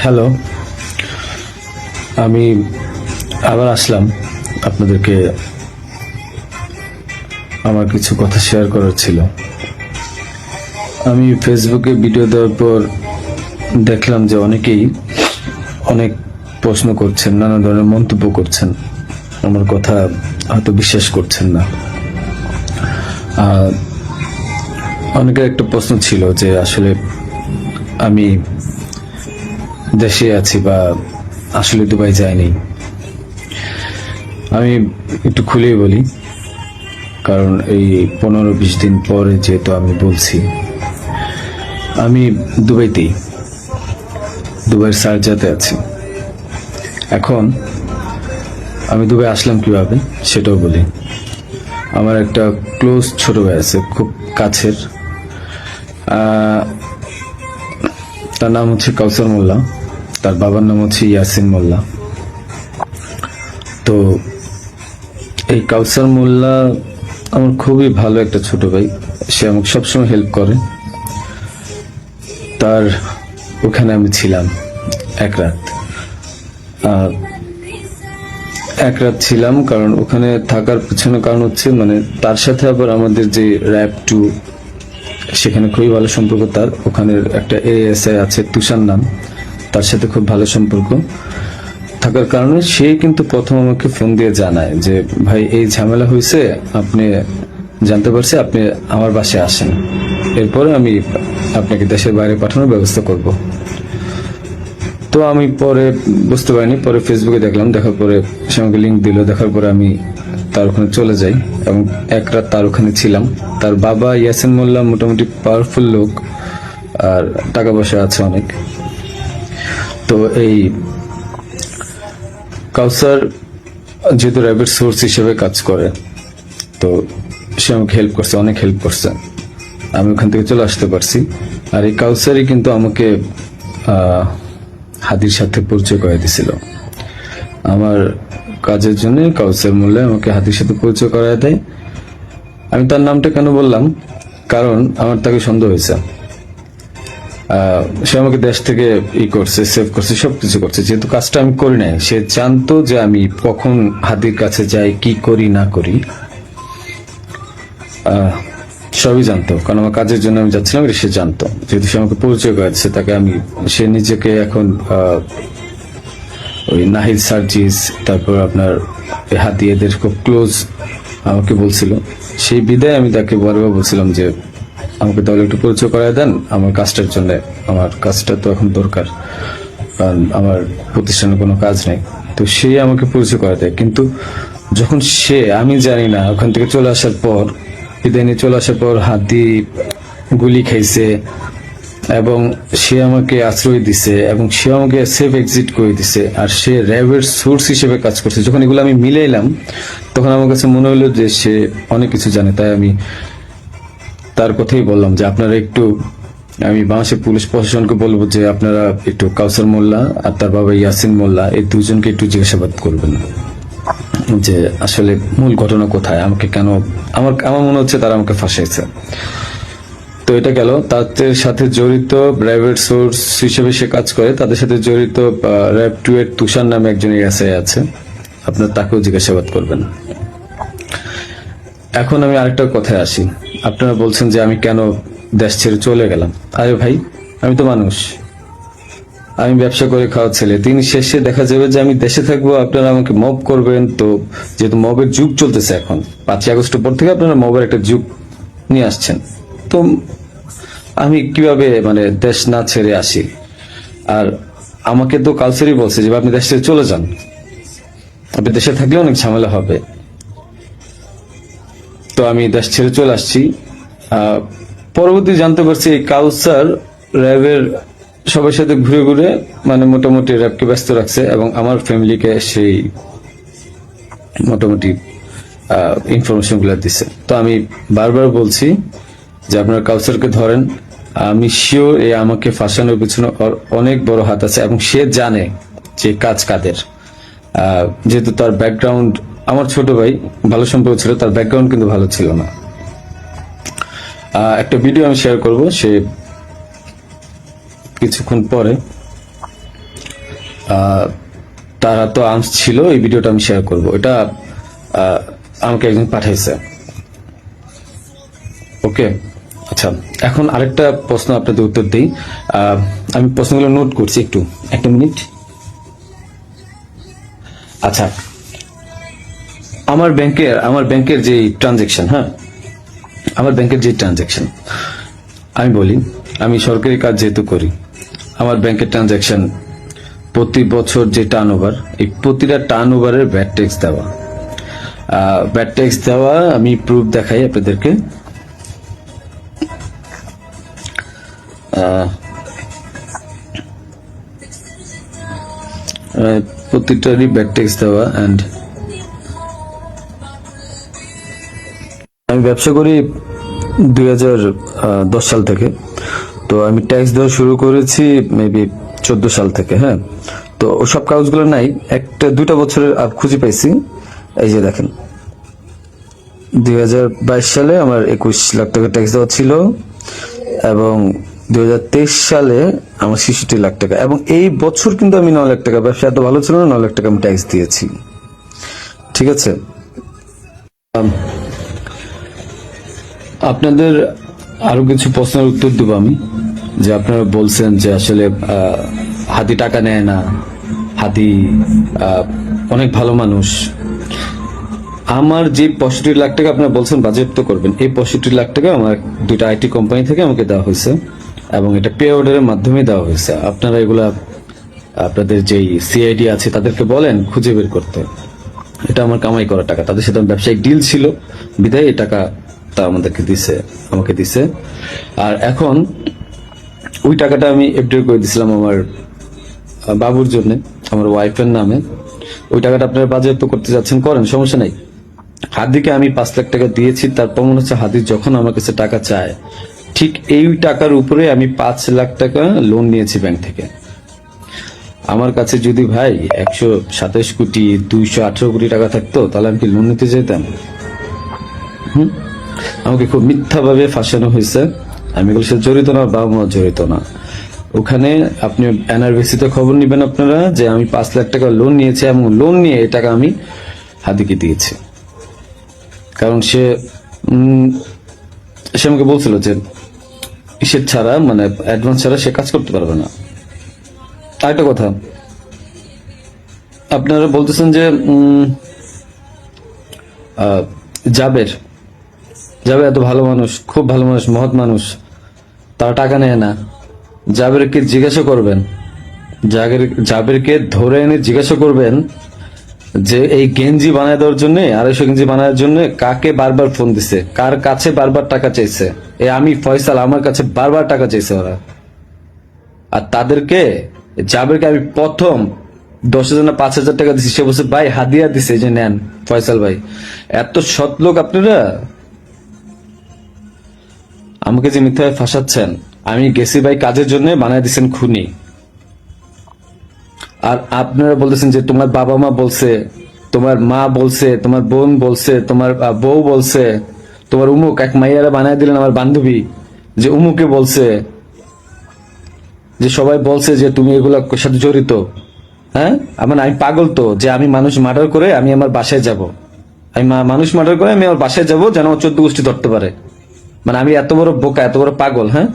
Hello, আমি আবার আসলাম আপনাদেরকে আমার কিছু কথা শেয়ার করার ছিল। আমি ফেসবুকে ভিডিও দেওয়ার পর দেখলাম যে অনেকেই অনেক প্রশ্ন করছেন, নানা ধরনের মন্তব্য করছেন, আমার কথা হয়তো বিশ্বাস করছেন না। অনেকের একটা প্রশ্ন ছিল যে আসলে আমি দেশে আছি বা আসলে দুবাই যাইনি। আমি একটু খুলেই বলি, কারণ এই 15-20 দিন পরে যেহেতু আমি বলছি, আমি দুবাইয়ের শারজাতে আছি। এখন আমি দুবাই আসলাম কিভাবে সেটাও বলি। আমার একটা ক্লোজ ছোট ভাই আছে, খুব কাছের। তার নাম হচ্ছে কাউসার মোল্লা, তার বাবার নাম হচ্ছে ইয়াসিন মোল্লা। তো এই কাউসার মোল্লা আমার খুবই ভালো একটা ছোট ভাই, সে আমাকে সবসময় হেল্প করে। তার ওখানে আমি ছিলাম এক রাত ছিলাম, কারণ ওখানে থাকার পিছনে কারণ হচ্ছে মানে তার সাথে আবার আমাদের যে র্যাব 2 সেখানে খুবই ভালো সম্পর্ক। তার ওখানের একটা এএসআই আছে তুষার নাম, তার সাথে খুব ভালো সম্পর্ক থাকার কারণে সে কিন্তু প্রথম আমাকে ফোন দিয়ে জানায় যে ভাই এই ঝামেলা হয়েছে, আপনি জানতে পারছি, আপনি আমার বাসায় আসেন, এরপরে আমি আপনাকে দেশের বাইরে পাঠানোর ব্যবস্থা করব। তো আমি পরে বুঝতে পারিনি, পরে ফেসবুকে দেখলাম, দেখার পরে সে আমাকে লিঙ্ক দিল, দেখার পরে আমি তার ওখানে চলে যাই এবং এক রাত তার ওখানে ছিলাম। তার বাবা ইয়াসিন মোল্লা মোটামুটি পাওয়ারফুল লোক, আর টাকা পয়সা আছে অনেক। তো এই কাউসার যেহেতু র্যাবের সোর্স হিসেবে কাজ করে, তো সে আমাকে হেল্প করছে, অনেক হেল্প করছে, আমি ওখান থেকে চলে আসতে পারছি। আর এই কাউসারই কিন্তু আমাকে হাদির সাথে পরিচয় করে দিছিল। আমার কাজের জন্য কাউসার মোল্লা আমাকে হাদির সাথে পরিচয় করায় দেয়। আমি তার নামটা কেন বললাম, কারণ আমার তাকে সন্দেহ হয়েছে। সে আমাকে দেশ থেকে করছে, সেভ করছে, সবকিছু করছে। যেহেতু কাজটা আমি করি নাই, সে জানতো যে আমি কখন হাদির কাছে যাই, কি করি না করি, সবই জানতো, কারণ আমার কাজের জন্য আমি যাচ্ছিলাম, সে জানতো। যেহেতু সে আমাকে পরিচয় করেছে, তাকে আমি, সে নিজেকে এখন ওই নাহিদ সার্জিস, তারপর আপনার হাদি, এদের খুব ক্লোজ আমাকে বলছিল। সেই বিদায় আমি তাকে বারবার বলছিলাম যে আমাকে তাহলে একটু পরিচয় করায় দেন আমার কাজটার জন্য, আমার কাজটা তো এখন দরকার, কারণ আমার প্রতিষ্ঠানে কোনো কাজ নেই। তো সে আমাকে পরিচয় করা দেয়, কিন্তু যখন সে, আমি জানি না, ওখান থেকে চলে আসার পর, বিদায় নিয়ে চলে আসার পর হাদি গুলি খাইছে এবং সে আমাকে আশ্রয় দিছে এবং সে আমাকে সেফ এক্সিট করে দিছে, আর সে র্যাবের সোর্স হিসেবে কাজ করছে। যখন এগুলো আমি মিলাইলাম, তখন আমার কাছে মনে হলো যে সে অনেক কিছু জানে। তাই আমি তার কথাই বললাম যে আপনারা একটু, আমি বাংলাদেশের পুলিশ প্রশাসনকে বলবো যে আপনারা একটু কাউসার মোল্লা আর তার বাবা ইয়াসিন মোল্লা, এই দুজনকে একটু জিজ্ঞাসাবাদ করবেন যে আসলে মূল ঘটনা কোথায়, আমাকে কেন, আমার মনে হচ্ছে তারা আমাকে ফাঁসাইছে। তো এটা গেল। তাদের সাথে জড়িত র্যাবের সোর্স হিসেবে সে কাজ করে, তাদের সাথে জড়িত র্যাব 2 এর তুষার নামে একজন এসআই আছে, আপনার তাকেও জিজ্ঞাসাবাদ করবেন। এখন আমি আরেকটা কথায় আসি। আপনারা বলছেন যে আমি কেন দেশ ছেড়ে চলে গেলাম। আরে ভাই, আমি তো মানুষ, আমি ব্যবসা করে খাওয়া ছেলে। দিন শেষে দেখা যাবে যে আমি দেশে থাকবো, আপনারা আমাকে মব করবেন। তো যেহেতু মবের যুগ চলতেছে এখন, 5ই আগস্টের পর থেকে আপনারা মবের একটা যুগ নিয়ে আসছেন, তো আমি কিভাবে মানে দেশ না ছেড়ে আসি? আর আমাকে তো কালচারই বলছে যে আপনি দেশ ছেড়ে চলে যান, আপনি দেশে থাকলে অনেক ঝামেলা হবে। তো আমি দেশ ছেড়ে চলে আসছি। পরবর্তী জানতে পারছি এই কাউসার র্যাবের সবার সাথে ঘুরে ঘুরে মানে মোটামুটি র্যাবকে ব্যস্ত রাখছে এবং আমার ফ্যামিলিকে সেই মোটামুটি ইনফরমেশন গুলো দিচ্ছে। তো আমি বারবার বলছি যে আপনার কাউসারকে ধরেন, আমি শিওর এই আমাকে ফাঁসানোর পিছনে অনেক বড় হাত আছে এবং সে জানে যে কাজ কাদের। যেহেতু তার ব্যাকগ্রাউন্ড, আমার ছোট ভাই ভালো সম্পর্ক ছিল, তার ব্যাকগ্রাউন্ড কিন্তু ভালো ছিল না। একটা ভিডিও আমি শেয়ার করব, সে কিছুক্ষণ পরে আহ, তারা তো আর্মস ছিল, এই ভিডিওটা আমি শেয়ার করব। এটা আমাকে একজন পাঠাইছে। ওকে, আচ্ছা, এখন আরেকটা প্রশ্ন আপনাদের উত্তর দিই। আমি প্রশ্নগুলো নোট করছি, একটু একটা মিনিট। আচ্ছা, আমার ব্যাংকের যে ট্রানজেকশন, হ্যাঁ, আমার ব্যাংকের যে ট্রানজেকশন, আমি বলি, আমি সরকারি কাজ যেহেতু করি, আমার ব্যাংকের ট্রানজেকশন প্রতি বছর যে টার্ন ওভার, এই প্রতিটা টার্ন ওভারের ভ্যাট ট্যাক্স দেওয়া, আমি প্রুফ দেখাই আপনাদেরকে। প্রতিটারই ভ্যাট ট্যাক্স দেওয়া। অ্যান্ড আমি ব্যবসা করি 2010 সাল থেকে, তো আমি ট্যাক্স দেওয়া শুরু করেছি মেবি 14 সাল থেকে। হ্যাঁ, তো সব কাগজগুলো নাই, একটা দুটা বছরের খুঁজে পাইছি। এই যে দেখেন, 2022 সালে আমার 21 লাখ টাকা ট্যাক্স দেওয়া ছিল, এবং 2023 সালে আমার 66 লাখ টাকা, এবং এই বছর কিন্তু আমি 9 লাখ টাকা, ব্যবসা এত ভালো ছিল না, 9 লাখ টাকা আমি ট্যাক্স দিয়েছি। ঠিক আছে, আপনাদের আরো কিছু প্রশ্নের উত্তর দেবো আমি। যে আপনারা বলছেন যে আসলে হাদি টাকা নেয় না, হাদি অনেক ভালো মানুষ। আমার যে 65 লাখ টাকা আপনারা বলছেন বাজেয়াপ্ত করবেন, এই 65 লাখ টাকা আমার দুইটা আইটি কোম্পানি থেকে আমাকে দেওয়া হয়েছে, এবং এটা পে অর্ডারের মাধ্যমে দেওয়া হয়েছে। আপনারা এগুলা আপনাদের যেই সিআইডি আছে তাদেরকে বলেন খুঁজে বের করতে। এটা আমার কামাই করা টাকা, তাদের সাথে আমার ব্যবসায়িক ডিল ছিল, বিধায় এই টাকা তা আমাকে দিছে। আর এখন ওই টাকাটা আমি এফডিআর করে দিছিলাম আমার বাবুর জন্য, আমার ওয়াইফের নামে। ওই টাকাটা আপনারা বাজেয়াপ্ত করতে যাচ্ছেন, করেন, সমস্যা নাই। হাদিকে আমি 5 লাখ টাকা দিয়েছি, তার প্রমাণ হচ্ছে হাদি যখন আমার কাছে টাকা চায়, ঠিক এই টাকার উপরে আমি 5 লাখ টাকা লোন নিয়েছি ব্যাংক থেকে। আমার কাছে যদি ভাই 127 কোটি 218 কোটি টাকা থাকতো, তাহলে আমি কি লোন নিতে যেতাম? আমাকে খুব মিথ্যাভাবে ফাঁসানো হয়েছে। আমি এগুলোর সাথে জড়িত না, বাবা মা জড়িত না। ওখানে আপনি এনআরবিসিতে খবর নিবেন আপনারা, যে আমি 5 লাখ টাকা লোন নিয়েছি, এবং লোন নিয়ে এই টাকা আমি হাদিকে দিয়েছি। কারণ সে আমাকে বলছিল যে ইসের ছাড়া, মানে অ্যাডভান্স ছাড়া সে কাজ করতে পারবে না। আরেকটা কথা, আপনারা বলতেছেন যে জাবের এত ভালো মানুষ, খুব ভালো মানুষ, মহৎ মানুষ, তারা টাকা নেয় না। জাবেরকে জিজ্ঞাসা করবেন, জাবেরকে ধরে এনে জিজ্ঞাসা করবেন যে এই গেঞ্জি বানায় দেওয়ার জন্য, 250 গেঞ্জি বানানোর জন্য কাকে বারবার ফোন দিছে, কার কাছে বারবার টাকা চাইছে। আমি ফয়সাল, আমার কাছে বারবার টাকা চাইছে ওরা। আর তাদেরকে, জাবেরকে আমি প্রথম 10,000 না 5,000 টাকা দিছি, সে বলছে ভাই হাদিয়া দিছে, যে নেন ফয়সাল ভাই। এত সৎ লোক আপনারা, আমাকে যে মিথ্যায় ফাঁসাচ্ছেন। আমি গেছি ভাই কাজের জন্য, বানায় দিচ্ছেন খুনি। আর আপনারা বলতেছেন যে তোমার বাবা মা বলছে, তোমার মা বলছে, তোমার বোন বলছে, তোমার বউ বলছে, তোমার উমুক এক মাইয়ারা বানায় দিলেন আমার বান্ধবী, যে উমুকে বলছে, যে সবাই বলছে যে তুমি এগুলোর সাথে জড়িত। হ্যাঁ, আমি পাগল তো, যে আমি মানুষ মার্ডার করে আমি আমার বাসায় যাব, আমি মানুষ মার্ডার করে আমি আমার বাসায় যাব, যেন আমার 14 গোষ্ঠী ধরতে পারে। মানে আমি এত বড় বোকা, এত বড় পাগল? হ্যাঁ,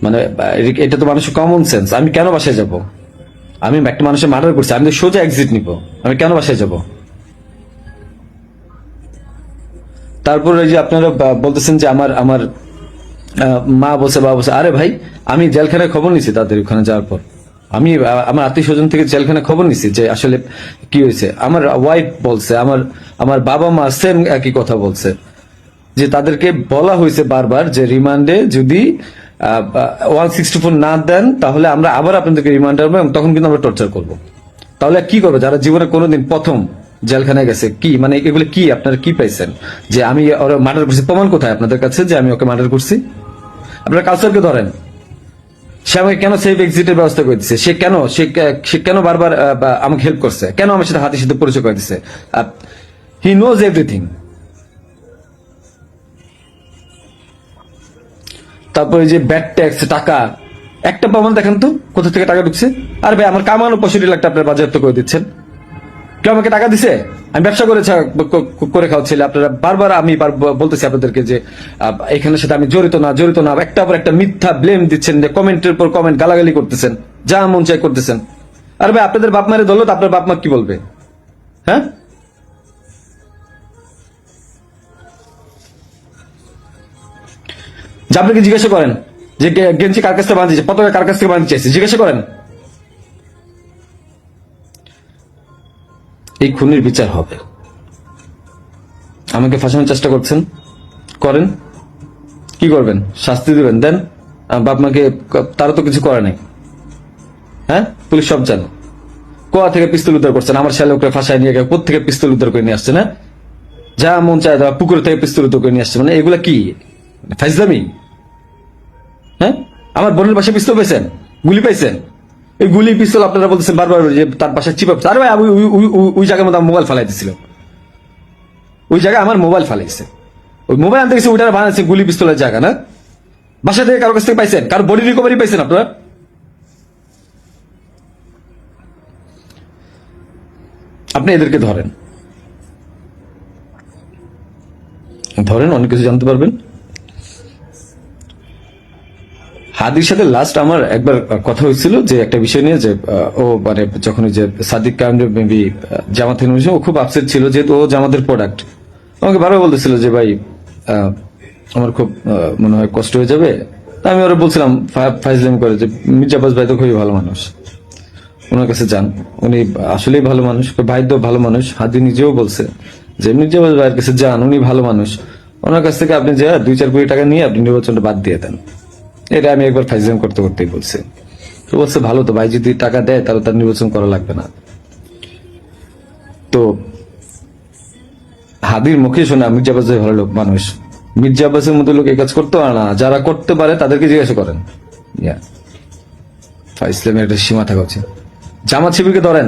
মানে এটা তো মানুষের কমন সেন্স। আমি কেন বাসায় যাব? আমি একটা মানুষের মার্ডার করছি, আমি তো সোজা এক্সিট নিব, আমি কেন বাসায় যাব? তারপরে যে আপনারা বলতেছেন যে আমার মা বলছে, বাবা বলছে। আরে ভাই, আমি জেলখানায় খবর নিছি তাদের ওখানে যাওয়ার পর। আমি আমার আত্মীয় স্বজন থেকে জেলখানায় খবর নিছি যে আসলে কি হয়েছে। আমার ওয়াইফ বলছে, আমার বাবা মা সেম একই কথা বলছে, যে তাদেরকে বলা হয়েছে বারবার যে রিমান্ডে যদি 164 না দেন, তাহলে আমরা আবার আপনাদেরকে রিমান্ড আনবো, এবং তখন কিন্তু আমরা টর্চার করব। তাহলে কি করবো যারা জীবনে কোনোদিন প্রথম জেলখানায় গেছে? কি মানে এগুলো কি আপনারা কি পাইছেন? যে আমি ওরা মার্ডার করছি, প্রমাণ কোথায় আপনাদের কাছে যে আমি ওকে মার্ডার করছি? আপনারা কালচারকে ধরেন। সে আমাকে কেন সেফ এক্সিটের ব্যবস্থা করে দিচ্ছে? সে কেন বারবার আমাকে হেল্প করছে? কেন আমার সাথে হাতের সাথে পরিচয় করে দিচ্ছে? He knows everything. তারপরে যে ব্যাড ট্যাক্স টাকা একটা প্রমাণ দেখেন তো কোথা থেকে টাকা ঢুকছে। আর ভাই আমার কামানো 65 লাখ টাকা আপনার বাজেয়াপ্ত করে দিচ্ছেন। কেউ আমাকে টাকা দিছে? আমি ব্যবসা করে খাওয়াচ্ছি। আপনারা বারবার আমি বলতেছি আপনাদেরকে যে এখানের সাথে আমি জড়িত না, একটা পর একটা মিথ্যা ব্লেম দিচ্ছেন, যে কমেন্টের পর কমেন্ট গালাগালি করতেছেন, যা মন চাই করতেছেন। আর ভাই আপনাদের বাপ মারে ধরলো তো আপনার বাপ মা কি বলবে? হ্যাঁ, যে আপনাকে জিজ্ঞাসা করেন যে গেঞ্জি কার কাছ থেকে বাঁধিয়েছে, পতাকা কার কাছ থেকে বাঁধতে চাইছে, জিজ্ঞাসা করেন। এই খুনির বিচার হবে। আমাকে ফাঁসানোর চেষ্টা করছেন, করেন, কি করবেন? শাস্তি দিবেন, দেন। বাপ মাকে তারা তো কিছু করে নাই। হ্যাঁ, পুলিশ সব জানে। কোয়া থেকে পিস্তল উদ্ধার করছেন, আমার শ্যালকরা ফাঁসায় নিয়ে গেছে, কোথা থেকে পিস্তল উদ্ধার করে নিয়ে আসছে না? যা মন চায় তারা পুকুর থেকে পিস্তল উদ্ধার করে নিয়ে আসছে। মানে এগুলা কি ফাইজলামি? হ্যাঁ, আমার বোনের বাসায় পিস্তল পাইছেন, গুলি পাইছেন। এই গুলি পিস্তল আপনারা বলতেছেন বারবার যে তার বাসায় চিপা। আরে ভাই ওই জায়গার মধ্যে মোবাইল ফালাই দিছিল, ওই জায়গায় আমার মোবাইল ফালাইছে। ওই মোবাইল আনতে গেছে, ওইটা বানাচ্ছে গুলি পিস্তলের জায়গা না? বাসা থেকে কারো কাছ থেকে পাইছেন? কারো বডি রিকভারি পাইছেন আপনারা? আপনি এদেরকে ধরেন, অনেক কিছু জানতে পারবেন। হাদির সাথে লাস্ট আমার একবার কথা হয়েছিল যে একটা বিষয় নিয়ে, যে ও মানে যখন ওই যে সাদিক কায়েম মেবি জামাত থেকে ও খুব আপসেট ছিল, যেহেতু ও জামাতের প্রোডাক্ট। আমাকে বারবার বলতেছিল যে ভাই আমার খুব মনে হয় কষ্ট হয়ে যাবে। আমি ওরা বলছিলাম ফাইজলামি করে যে মির্জা আব্বাস ভাই তো খুবই ভালো মানুষ, ওনার কাছে যান, উনি আসলেই ভালো মানুষ, ভাই তো ভালো মানুষ। হাদি নিজেও বলছে যে মির্জা আব্বাস ভাইয়ের কাছে যান, উনি ভালো মানুষ, ওনার কাছ থেকে আপনি যা 2-4 কোটি টাকা নিয়ে আপনি নির্বাচনটা বাদ দিয়ে দেন। এটা আমি একবার ফাইজলাম করতেই বলছি। তো বলছে ভালো তো, ভাই যদি টাকা দেয় তাহলে তার নির্বাচন করা লাগবে না। তো হাদির মুখে শোনা মির্জা আব্বাস ভালো লোক মানুষ, মির্জা আব্বাসের মতো লোক এই কাজ করতে পারে না। যারা করতে পারে তাদেরকে জিজ্ঞাসা করেন। ইসলামের একটা সীমা থাকা উচিত। জামাত শিবিরকে ধরেন,